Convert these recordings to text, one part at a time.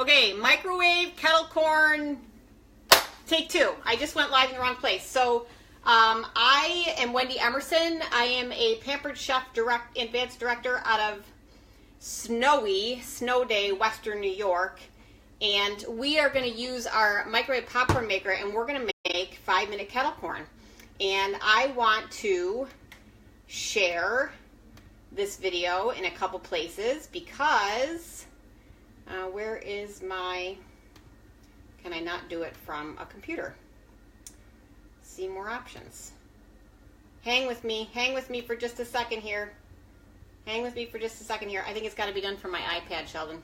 Okay, microwave, kettle corn, take two. I just went live in the wrong place. So I am Wendy Emerson. I am a Pampered Chef Advanced Director out of snowy, snow day, Western New York. And we are going to use our microwave popcorn maker, and we're going to make 5-minute kettle corn. And I want to share this video in a couple places because where is my, can I not do it from a computer? See more options. Hang with me for just a second here. Hang with me for just a second here. I think it's got to be done from my iPad, Sheldon.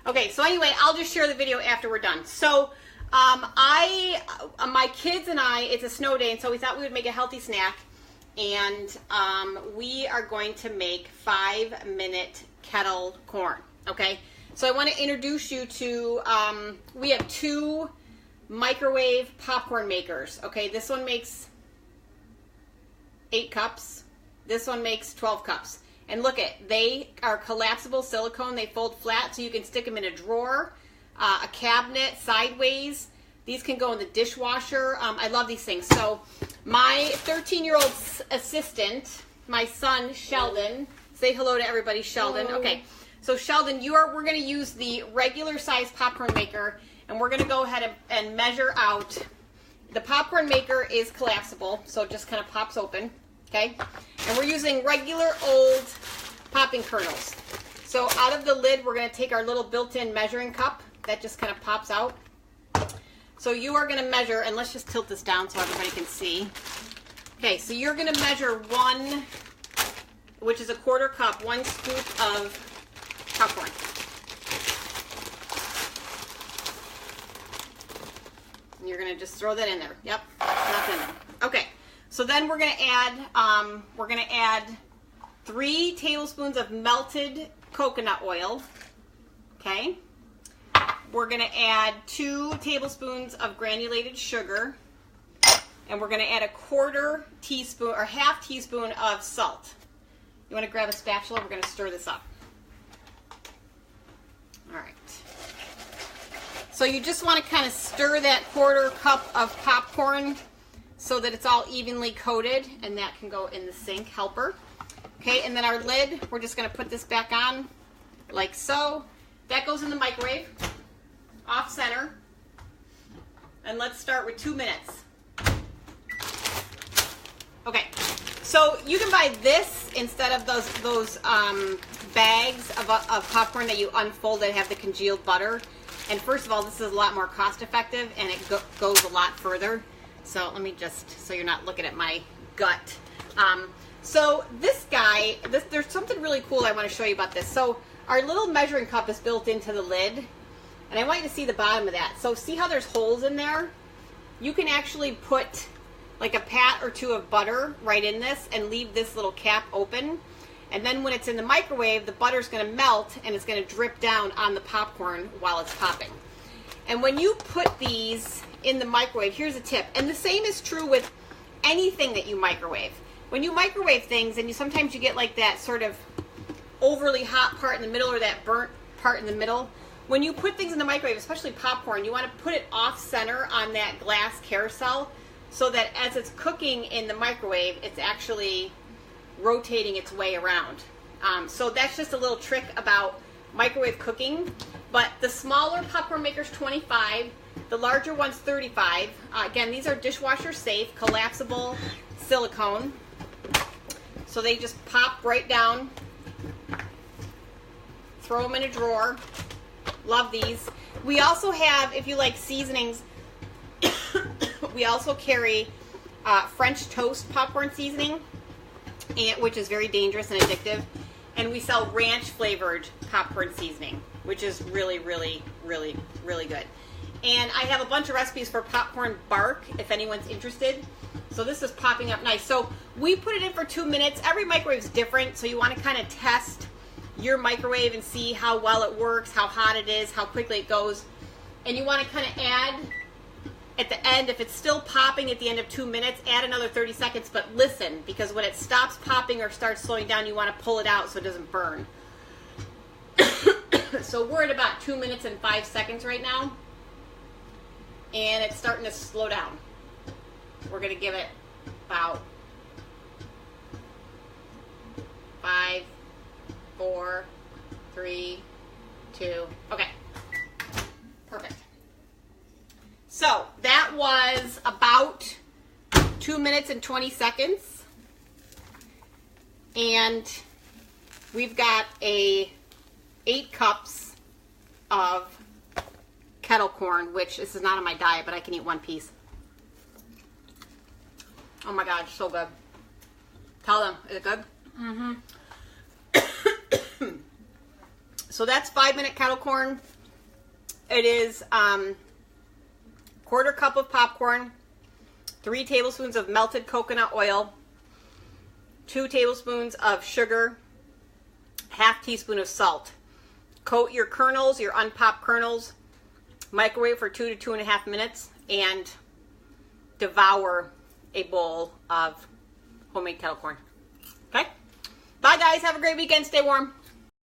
Okay, so anyway, I'll just share the video after we're done. So my kids and I, it's a snow day, and so we thought we would make a healthy snack. And we are going to make 5-minute kettle corn, okay? So I want to introduce you to, we have two microwave popcorn makers, okay? This one makes 8 cups. This one makes 12 cups. And look they are collapsible silicone. They fold flat so you can stick them in a drawer, a cabinet, sideways. These can go in the dishwasher. I love these things. So my 13-year-old assistant, my son Sheldon, say hello to everybody, Sheldon. Hello. Okay, so Sheldon, we're going to use the regular size popcorn maker, and we're going to go ahead and measure out. The popcorn maker is collapsible, so it just kind of pops open, okay? And we're using regular old popping kernels. So out of the lid, we're going to take our little built-in measuring cup that just kind of pops out. So you are going to measure, and let's just tilt this down so everybody can see. Okay, so you're going to measure 1, which is a 1/4 cup, 1 scoop of popcorn. And you're going to just throw that in there. Yep, that's in there. Okay, so then we're going to add 3 tablespoons of melted coconut oil. Okay. We're going to add 2 tablespoons of granulated sugar, and we're going to add a 1/4 teaspoon or 1/2 teaspoon of salt. You want to grab a spatula? We're going to stir this up. All right. So you just want to kind of stir that 1/4 cup of popcorn so that it's all evenly coated, and that can go in the sink helper. Okay, and then our lid, we're just going to put this back on like so. That goes in the microwave. Off center, and let's start with 2 minutes. Okay, so you can buy this instead of those bags of popcorn that you unfold that have the congealed butter. And first of all, this is a lot more cost effective, and it goes a lot further. So let me just, so you're not looking at my gut. So this guy, there's something really cool I want to show you about this. So our little measuring cup is built into the lid. And I want you to see the bottom of that. So see how there's holes in there? You can actually put like a pat or 2 of butter right in this and leave this little cap open. And then when it's in the microwave, the butter's going to melt and it's going to drip down on the popcorn while it's popping. And when you put these in the microwave, here's a tip. And the same is true with anything that you microwave. When you microwave things, and sometimes you get like that sort of overly hot part in the middle or that burnt part in the middle. When you put things in the microwave, especially popcorn, you want to put it off center on that glass carousel so that as it's cooking in the microwave, it's actually rotating its way around. So that's just a little trick about microwave cooking. But the smaller popcorn maker's 25, the larger one's 35. Again, these are dishwasher safe, collapsible silicone. So they just pop right down. Throw them in a drawer. Love these. We also have, if you like seasonings, we also carry French toast popcorn seasoning, which is very dangerous and addictive. And we sell ranch flavored popcorn seasoning, which is really, really, really, really good. And I have a bunch of recipes for popcorn bark, if anyone's interested. So this is popping up nice. So we put it in for 2 minutes. Every microwave is different, so you want to kind of test your microwave and see how well it works, how hot it is, how quickly it goes. And you want to kind of add at the end, if it's still popping at the end of 2 minutes, add another 30 seconds, but listen, because when it stops popping or starts slowing down, you want to pull it out so it doesn't burn. So we're at about 2 minutes and 5 seconds right now. And it's starting to slow down. We're going to give it about 5, 4, 3, 2. Okay. Perfect. So that was about 2 minutes and 20 seconds. And we've got 8 cups of kettle corn, which this is not on my diet, but I can eat 1 piece. Oh my God, so good. Tell them, is it good? Mm-hmm. So that's 5-minute kettle corn. It is 1/4 cup of popcorn, 3 tablespoons of melted coconut oil, 2 tablespoons of sugar, 1/2 teaspoon of salt. Coat your kernels, your unpopped kernels, microwave for 2 to 2.5 minutes, and devour a bowl of homemade kettle corn. Okay? Bye, guys. Have a great weekend. Stay warm.